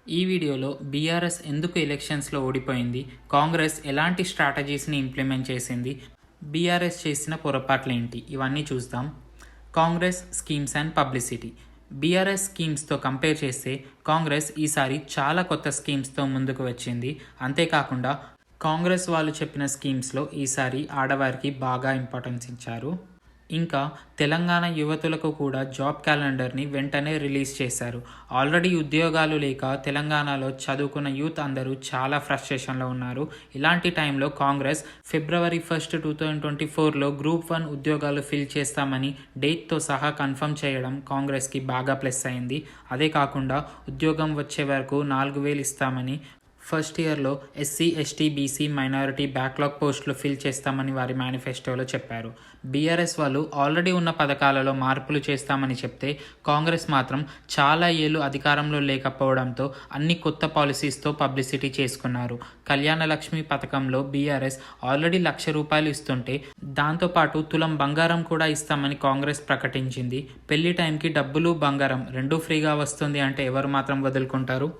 ఈ వీడియోలో బీఆర్ఎస్ ఎందుకు ఎలక్షన్స్లో ఓడిపోయింది, కాంగ్రెస్ ఎలాంటి స్ట్రాటజీస్ని ఇంప్లిమెంట్ చేసింది, బీఆర్ఎస్ చేసిన పొరపాట్లేంటి ఇవన్నీ చూద్దాం. Congress schemes and publicity. BRS స్కీమ్స్తో కంపేర్ చేస్తే కాంగ్రెస్ ఈసారి చాలా కొత్త స్కీమ్స్తో ముందుకు వచ్చింది. అంతేకాకుండా కాంగ్రెస్ వాళ్ళు చెప్పిన స్కీమ్స్లో ఈసారి ఆడవారికి బాగా ఇంపార్టెన్స్ ఇచ్చారు. ఇంకా తెలంగాణ యువతులకు కూడా జాబ్ క్యాలెండర్ని వెంటనే రిలీజ్ చేశారు. ఆల్రెడీ ఉద్యోగాలు లేక తెలంగాణలో చదువుకున్న యూత్ అందరూ చాలా ఫ్రస్ట్రేషన్లో ఉన్నారు. ఇలాంటి టైంలో కాంగ్రెస్ February 1, 2024లో Group 1 ఉద్యోగాలు ఫిల్ చేస్తామని డేట్తో సహా కన్ఫర్మ్ చేయడం కాంగ్రెస్కి బాగా ప్లస్ అయింది. అదే కాకుండా ఉద్యోగం వచ్చే వరకు 4,000 ఇస్తామని, ఫస్ట్ ఇయర్లో SC, ST, BC, minority backlog పోస్టులు ఫిల్ చేస్తామని వారి మేనిఫెస్టోలో చెప్పారు. బీఆర్ఎస్ వాళ్ళు ఆల్రెడీ ఉన్న పథకాలలో మార్పులు చేస్తామని చెప్తే కాంగ్రెస్ మాత్రం చాలా ఏళ్ళు అధికారంలో లేకపోవడంతో అన్ని కొత్త పాలసీస్తో పబ్లిసిటీ చేసుకున్నారు. కళ్యాణ లక్ష్మి పథకంలో బీఆర్ఎస్ ఆల్రెడీ ₹1,00,000 ఇస్తుంటే దాంతోపాటు తులం బంగారం కూడా ఇస్తామని కాంగ్రెస్ ప్రకటించింది. పెళ్లి టైంకి డబ్బులు బంగారం రెండూ ఫ్రీగా వస్తుంది అంటే ఎవరు మాత్రం వదులుకుంటారు?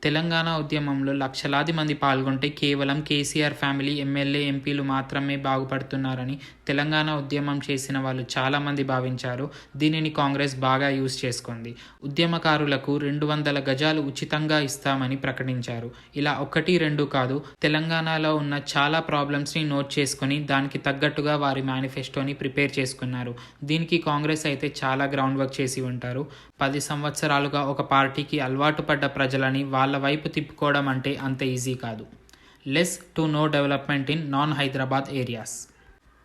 తెలంగాణ ఉద్యమంలో లక్షలాది మంది పాల్గొంటే కేవలం కేసీఆర్ ఫ్యామిలీ, ఎమ్మెల్యే, ఎంపీలు మాత్రమే బాగుపడుతున్నారని తెలంగాణ ఉద్యమం చేసిన వాళ్ళు చాలామంది భావించారు. దీనిని కాంగ్రెస్ బాగా యూజ్ చేసుకుంది. ఉద్యమకారులకు 200 గజాలు ఉచితంగా ఇస్తామని ప్రకటించారు. ఇలా 1, 2 కాదు, తెలంగాణలో ఉన్న చాలా ప్రాబ్లమ్స్ని నోట్ చేసుకుని దానికి తగ్గట్టుగా వారి మేనిఫెస్టోని ప్రిపేర్ చేసుకున్నారు. దీనికి కాంగ్రెస్ అయితే చాలా గ్రౌండ్ వర్క్ చేసి ఉంటారు. 10 సంవత్సరాలుగా ఒక పార్టీకి అలవాటు పడ్డ ప్రజలని వాళ్ళ వైపు తిప్పుకోవడం అంటే అంత ఈజీ కాదు. Less to know development in non Hyderabad areas.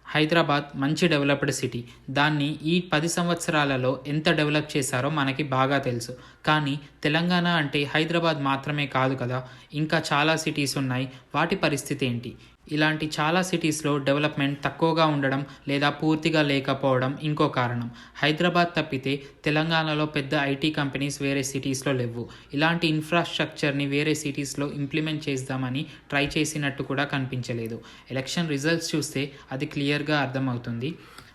Hyderabad మంచి డెవలప్డ్ సిటీ. దాన్ని ఈ 10 సంవత్సరాలలో ఎంత డెవలప్ చేశారో మనకి బాగా తెలుసు. కానీ తెలంగాణ అంటే హైదరాబాద్ మాత్రమే కాదు కదా, ఇంకా చాలా సిటీస్ ఉన్నాయి. వాటి పరిస్థితి ఏంటి? ఇలాంటి చాలా సిటీస్లో డెవలప్మెంట్ తక్కువగా ఉండడం లేదా పూర్తిగా లేకపోవడం ఇంకో కారణం. హైదరాబాద్ తప్పితే తెలంగాణలో పెద్ద ఐటీ కంపెనీస్ వేరే సిటీస్లో లేవు. ఇలాంటి ఇన్ఫ్రాస్ట్రక్చర్ని వేరే సిటీస్లో ఇంప్లిమెంట్ చేద్దామని ట్రై చేసినట్టు కూడా కనిపించలేదు. ఎలక్షన్ రిజల్ట్స్ చూస్తే అది క్లియర్గా అర్థమవుతుంది.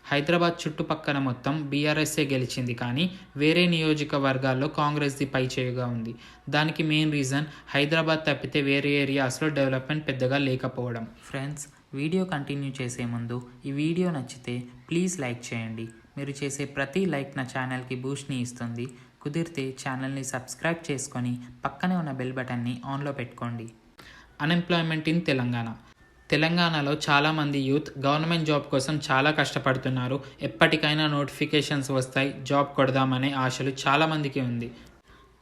హైదరాబాద్ చుట్టుపక్కల మొత్తం బీఆర్ఎస్ఏ గెలిచింది, కానీ వేరే నియోజకవర్గాల్లో కాంగ్రెస్ది పైచేయుగా ఉంది. దానికి మెయిన్ రీజన్ హైదరాబాద్ తప్పితే వేరే ఏరియాస్లో డెవలప్మెంట్ పెద్దగా లేకపోవడం. ఫ్రెండ్స్, వీడియో కంటిన్యూ చేసే ముందు ఈ వీడియో నచ్చితే ప్లీజ్ లైక్ చేయండి. మీరు చేసే ప్రతి లైక్ నా ఛానల్కి బూస్ట్ని ఇస్తుంది. కుదిరితే ఛానల్ని సబ్స్క్రైబ్ చేసుకొని పక్కనే ఉన్న బెల్ బటన్ని ఆన్లో పెట్టుకోండి. Unemployment in Telangana. తెలంగాణలో చాలామంది యూత్ గవర్నమెంట్ జాబ్ కోసం చాలా కష్టపడుతున్నారు. ఎప్పటికైనా నోటిఫికేషన్స్ వస్తాయి, జాబ్ కొడదామనే ఆశలు చాలామందికి ఉంది.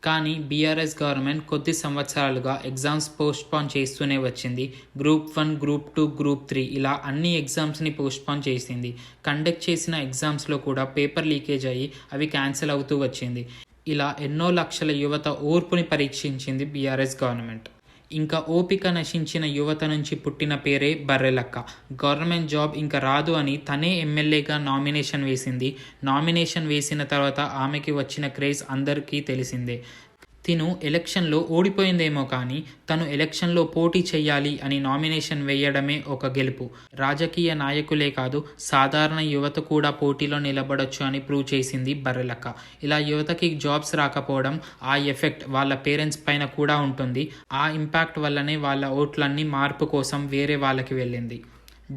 కానీ బీఆర్ఎస్ గవర్నమెంట్ కొద్ది సంవత్సరాలుగా ఎగ్జామ్స్ పోస్ట్పోన్ చేస్తూనే వచ్చింది. Group 1, Group 2, Group 3 ఇలా అన్ని ఎగ్జామ్స్ని పోస్ట్పోన్ చేసింది. కండక్ట్ చేసిన ఎగ్జామ్స్లో కూడా పేపర్ లీకేజ్ అయ్యి అవి క్యాన్సిల్ అవుతూ వచ్చింది. ఇలా ఎన్నో లక్షల యువత ఓర్పుని పరీక్షించింది బీఆర్ఎస్ గవర్నమెంట్. ఇంకా ఓపిక నశించిన యువత నుంచి పుట్టిన పేరే బర్రెలక్క. గవర్నమెంట్ జాబ్ ఇంకా రాదు అని తనే ఎమ్మెల్యేగా నామినేషన్ వేసింది. నామినేషన్ వేసిన తర్వాత ఆమెకి వచ్చిన క్రేజ్ అందరికీ తెలిసిందే. తిను ఎలక్షన్లో ఓడిపోయిందేమో కానీ తను ఎలక్షన్లో పోటీ చెయ్యాలి అని నామినేషన్ వేయడమే ఒక గెలుపు. రాజకీయ నాయకులే కాదు, సాధారణ యువత కూడా పోటీలో నిలబడొచ్చు అని ప్రూవ్ చేసింది బర్రెలక్క. ఇలా యువతకి జాబ్స్ రాకపోవడం, ఆ ఎఫెక్ట్ వాళ్ళ పేరెంట్స్ పైన కూడా ఉంటుంది. ఆ ఇంపాక్ట్ వల్లనే వాళ్ళ ఓట్లన్నీ మార్పు కోసం వేరే వాళ్ళకి వెళ్ళింది.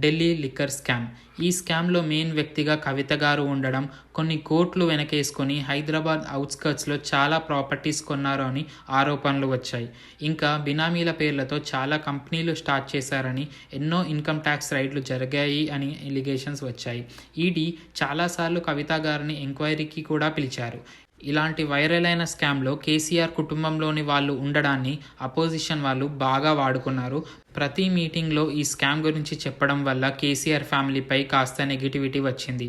Delhi liquor scam. ఈ స్కామ్లో మెయిన్ వ్యక్తిగా కవిత గారు ఉండడం, కొన్ని కోట్లు వెనకేసుకొని హైదరాబాద్ అవుట్స్కర్ట్స్లో చాలా ప్రాపర్టీస్ కొన్నారు అని ఆరోపణలు వచ్చాయి. ఇంకా బినామీల పేర్లతో చాలా కంపెనీలు స్టార్ట్ చేశారని, ఎన్నో ఇన్కమ్ ట్యాక్స్ రైడ్లు జరిగాయి అని ఎలిగేషన్స్ వచ్చాయి. ఈడీ చాలాసార్లు కవిత గారిని ఎంక్వైరీకి కూడా పిలిచారు. ఇలాంటి వైరల్ అయిన స్కామ్లో కేసీఆర్ కుటుంబంలోని వాళ్ళు ఉండడాన్ని అపోజిషన్ వాళ్ళు బాగా వాడుకున్నారు. ప్రతి మీటింగ్లో ఈ స్కామ్ గురించి చెప్పడం వల్ల కేసీఆర్ ఫ్యామిలీపై కాస్త నెగిటివిటీ వచ్చింది.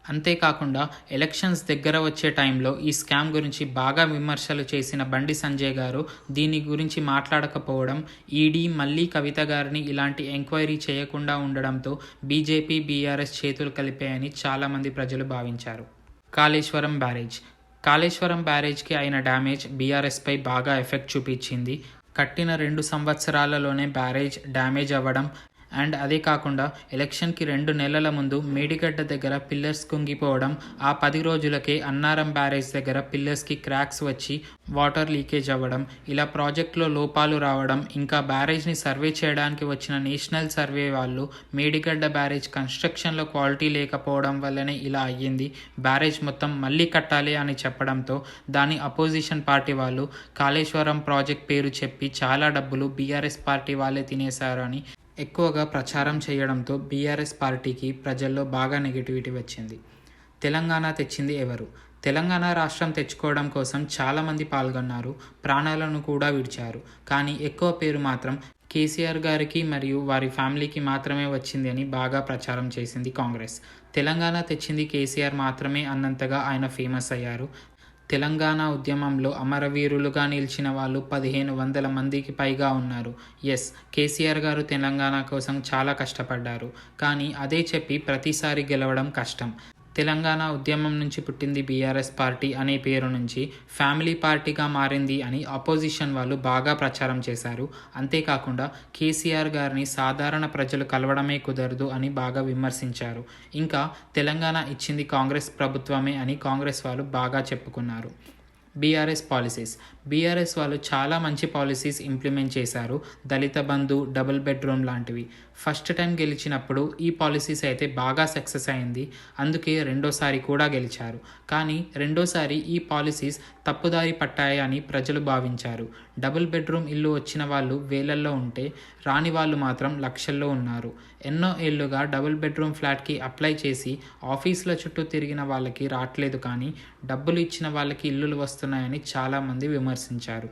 అంతేకాకుండా ఎలక్షన్స్ దగ్గర వచ్చే టైంలో ఈ స్కామ్ గురించి బాగా విమర్శలు చేసిన బండి సంజయ్ గారు దీని గురించి మాట్లాడకపోవడం, ఈడీ మళ్ళీ కవిత గారిని ఇలాంటి ఎంక్వైరీ చేయకుండా ఉండడంతో బీజేపీ, బీఆర్ఎస్ చేతులు కలిపాయని చాలామంది ప్రజలు భావించారు. కాళేశ్వరం బ్యారేజ్. కాళేశ్వరం బ్యారేజ్కి అయిన డ్యామేజ్ బీఆర్ఎస్పై బాగా ఎఫెక్ట్ చూపించింది. కట్టిన 2 సంవత్సరాలలోనే బ్యారేజ్ డ్యామేజ్ అవ్వడం, అండ్ అదే కాకుండా ఎలక్షన్కి 2 నెలల ముందు మేడిగడ్డ దగ్గర పిల్లర్స్ కుంగిపోవడం, ఆ 10 రోజులకే అన్నారం బ్యారేజ్ దగ్గర పిల్లర్స్కి క్రాక్స్ వచ్చి వాటర్ లీకేజ్ అవ్వడం, ఇలా ప్రాజెక్టులో లోపాలు రావడం, ఇంకా బ్యారేజ్ని సర్వే చేయడానికి వచ్చిన నేషనల్ సర్వే వాళ్ళు మేడిగడ్డ బ్యారేజ్ కన్స్ట్రక్షన్లో క్వాలిటీ లేకపోవడం వల్లనే ఇలా అయ్యింది, బ్యారేజ్ మొత్తం మళ్ళీ కట్టాలి అని చెప్పడంతో దాని అపోజిషన్ పార్టీ వాళ్ళు కాళేశ్వరం ప్రాజెక్ట్ పేరు చెప్పి చాలా డబ్బులు బీఆర్ఎస్ పార్టీ వాళ్ళే తినేశారు అని ఎక్కువగా ప్రచారం చేయడంతో బీఆర్ఎస్ పార్టీకి ప్రజల్లో బాగా నెగిటివిటీ వచ్చింది. తెలంగాణ తెచ్చింది ఎవరు? తెలంగాణ రాష్ట్రం తెచ్చుకోవడం కోసం చాలామంది పాల్గొన్నారు, ప్రాణాలను కూడా విడిచారు. కానీ ఎక్కువ పేరు మాత్రం కేసీఆర్ గారికి మరియు వారి ఫ్యామిలీకి మాత్రమే వచ్చింది అని బాగా ప్రచారం చేసింది కాంగ్రెస్. తెలంగాణ తెచ్చింది కేసీఆర్ మాత్రమే అన్నంతగా ఆయన ఫేమస్ అయ్యారు. తెలంగాణ ఉద్యమంలో అమరవీరులుగా నిలిచిన వాళ్ళు 1500 మందికి పైగా ఉన్నారు. ఎస్, కేసీఆర్ గారు తెలంగాణ కోసం చాలా కష్టపడ్డారు. కానీ అదే చెప్పి ప్రతిసారి గెలవడం కష్టం. తెలంగాణ ఉద్యమం నుంచి పుట్టింది బీఆర్ఎస్ పార్టీ అనే పేరు నుంచి ఫ్యామిలీ పార్టీగా మారింది అని అపోజిషన్ వాళ్ళు బాగా ప్రచారం చేశారు. అంతేకాకుండా కేసీఆర్ గారిని సాధారణ ప్రజలు కలవడమే కుదరదు అని బాగా విమర్శించారు. ఇంకా తెలంగాణ ఇచ్చింది కాంగ్రెస్ ప్రభుత్వమే అని కాంగ్రెస్ వాళ్ళు బాగా చెప్పుకున్నారు. BRS policies. బీఆర్ఎస్ వాళ్ళు చాలా మంచి పాలసీస్ ఇంప్లిమెంట్ చేశారు. దళిత బంధు, డబుల్ బెడ్రూమ్ లాంటివి. ఫస్ట్ టైం గెలిచినప్పుడు ఈ పాలసీస్ అయితే బాగా సక్సెస్ అయింది, అందుకే రెండోసారి కూడా గెలిచారు. కానీ రెండోసారి ఈ పాలసీస్ తప్పుదారి పట్టాయి అని ప్రజలు భావించారు. డబుల్ బెడ్రూమ్ ఇల్లు వచ్చిన వాళ్ళు వేలల్లో ఉంటే రాని వాళ్ళు మాత్రం లక్షల్లో ఉన్నారు. ఎన్నో ఏళ్లుగా డబుల్ బెడ్రూమ్ ఫ్లాట్కి అప్లై చేసి ఆఫీసుల చుట్టూ తిరిగిన వాళ్ళకి రావట్లేదు, కానీ డబ్బులు ఇచ్చిన వాళ్ళకి ఇల్లులు వస్తున్నాయని చాలామంది విమర్శించారు.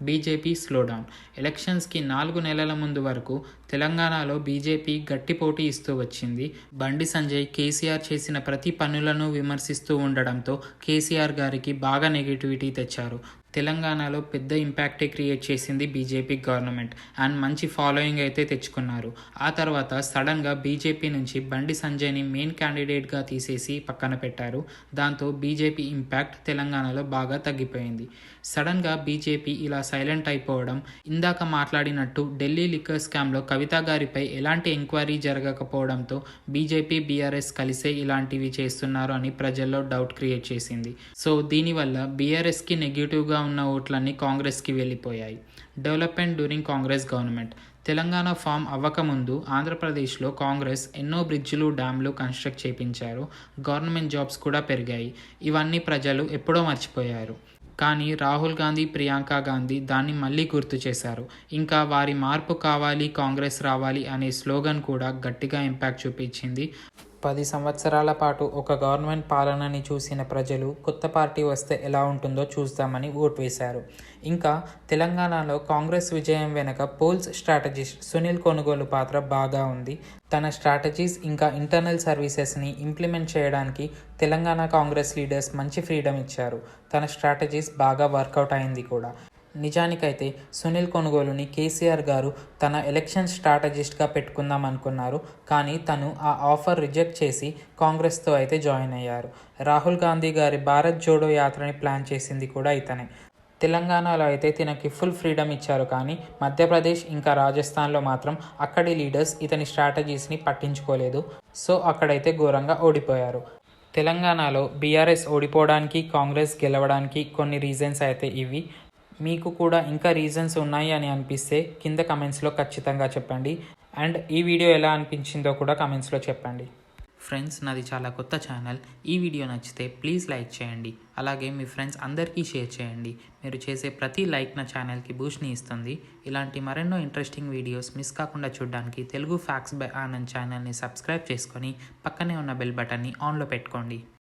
BJP slowdown. ఎలక్షన్స్కి 4 నెలల ముందు వరకు తెలంగాణలో బీజేపీ గట్టి పోటీ ఇస్తూ వచ్చింది. బండి సంజయ్ కేసీఆర్ చేసిన ప్రతి పనులను విమర్శిస్తూ ఉండడంతో కేసీఆర్ గారికి బాగా నెగిటివిటీ తెచ్చారు. తెలంగాణలో పెద్ద ఇంపాక్టే క్రియేట్ చేసింది బీజేపీ గవర్నమెంట్ అండ్ మంచి ఫాలోయింగ్ అయితే తెచ్చుకున్నారు. ఆ తర్వాత సడన్గా బీజేపీ నుంచి బండి సంజయ్ని మెయిన్ క్యాండిడేట్గా తీసేసి పక్కన పెట్టారు. దాంతో బీజేపీ ఇంపాక్ట్ తెలంగాణలో బాగా తగ్గిపోయింది. సడన్గా బీజేపీ ఇలా సైలెంట్ అయిపోవడం, ఇందాక మాట్లాడినట్టు ఢిల్లీ లిక్కర్ స్కామ్లో కవిత గారిపై ఎలాంటి ఎంక్వైరీ జరగకపోవడంతో బీజేపీ బీఆర్ఎస్ కలిసే ఇలాంటివి చేస్తున్నారు అని ప్రజల్లో డౌట్ క్రియేట్ చేసింది. సో దీనివల్ల బీఆర్ఎస్కి నెగిటివ్గా ఉన్న ఓట్లన్నీ కాంగ్రెస్కి వెళ్ళిపోయాయి. Development during Congress government. Telangana form అవ్వకముందు ఆంధ్రప్రదేశ్లో కాంగ్రెస్ ఎన్నో బ్రిడ్జిలు, డ్యామ్లు కన్స్ట్రక్ట్ చేయించారు. గవర్నమెంట్ జాబ్స్ కూడా పెరిగాయి. ఇవన్నీ ప్రజలు ఎప్పుడో మర్చిపోయారు. కానీ రాహుల్ గాంధీ, ప్రియాంక గాంధీ దాన్ని మళ్ళీ గుర్తు చేశారు. ఇంకా వారి మార్పు కావాలి, కాంగ్రెస్ రావాలి అనే స్లోగన్ కూడా గట్టిగా ఇంపాక్ట్ చూపించింది. 10 సంవత్సరాల పాటు ఒక గవర్నమెంట్ పాలనని చూసిన ప్రజలు కొత్త పార్టీ వస్తే ఎలా ఉంటుందో చూస్తామని ఓటు వేశారు. ఇంకా తెలంగాణలో కాంగ్రెస్ విజయం వెనుక పోల్స్ స్ట్రాటజిస్ట్ సునీల్ కొనుగోలు పాత్ర బాగా ఉంది. తన స్ట్రాటజీస్ ఇంకా ఇంటర్నల్ సర్వీసెస్ని ఇంప్లిమెంట్ చేయడానికి తెలంగాణ కాంగ్రెస్ లీడర్స్ మంచి ఫ్రీడమ్ ఇచ్చారు. తన స్ట్రాటజీస్ బాగా వర్కౌట్ అయింది కూడా. నిజానికైతే సునీల్ కొనుగోలుని కేసీఆర్ గారు తన ఎలక్షన్ స్ట్రాటజిస్ట్గా పెట్టుకుందాం అనుకున్నారు. కానీ తను ఆ ఆఫర్ రిజెక్ట్ చేసి కాంగ్రెస్తో అయితే జాయిన్ అయ్యారు. రాహుల్ గాంధీ గారి భారత్ జోడో యాత్రని ప్లాన్ చేసింది కూడా ఇతనే. తెలంగాణలో అయితే తినకి ఫుల్ ఫ్రీడమ్ ఇచ్చారు, కానీ మధ్యప్రదేశ్ ఇంకా రాజస్థాన్లో మాత్రం అక్కడి లీడర్స్ ఇతని స్ట్రాటజీస్ని పట్టించుకోలేదు. సో అక్కడైతే ఘోరంగా ఓడిపోయారు. తెలంగాణలో బీఆర్ఎస్ ఓడిపోవడానికి, కాంగ్రెస్ గెలవడానికి కొన్ని రీజన్స్ అయితే ఇవి. మీకు కూడా ఇంకా రీజన్స్ ఉన్నాయి అని అనిపిస్తే కింద కమెంట్స్లో ఖచ్చితంగా చెప్పండి. అండ్ ఈ వీడియో ఎలా అనిపించిందో కూడా కమెంట్స్లో చెప్పండి. ఫ్రెండ్స్, నాది చాలా కొత్త ఛానల్. ఈ వీడియో నచ్చితే ప్లీజ్ లైక్ చేయండి. అలాగే మీ ఫ్రెండ్స్ అందరికీ షేర్ చేయండి. మీరు చేసే ప్రతి లైక్ నా ఛానల్కి బూస్ట్ని ఇస్తుంది. ఇలాంటి మరెన్నో ఇంట్రెస్టింగ్ వీడియోస్ మిస్ కాకుండా చూడడానికి తెలుగు ఫ్యాక్ట్స్ బై ఆనంద్ ఛానల్ని సబ్స్క్రైబ్ చేసుకొని పక్కనే ఉన్న బెల్ బటన్ని ఆన్లో పెట్టుకోండి.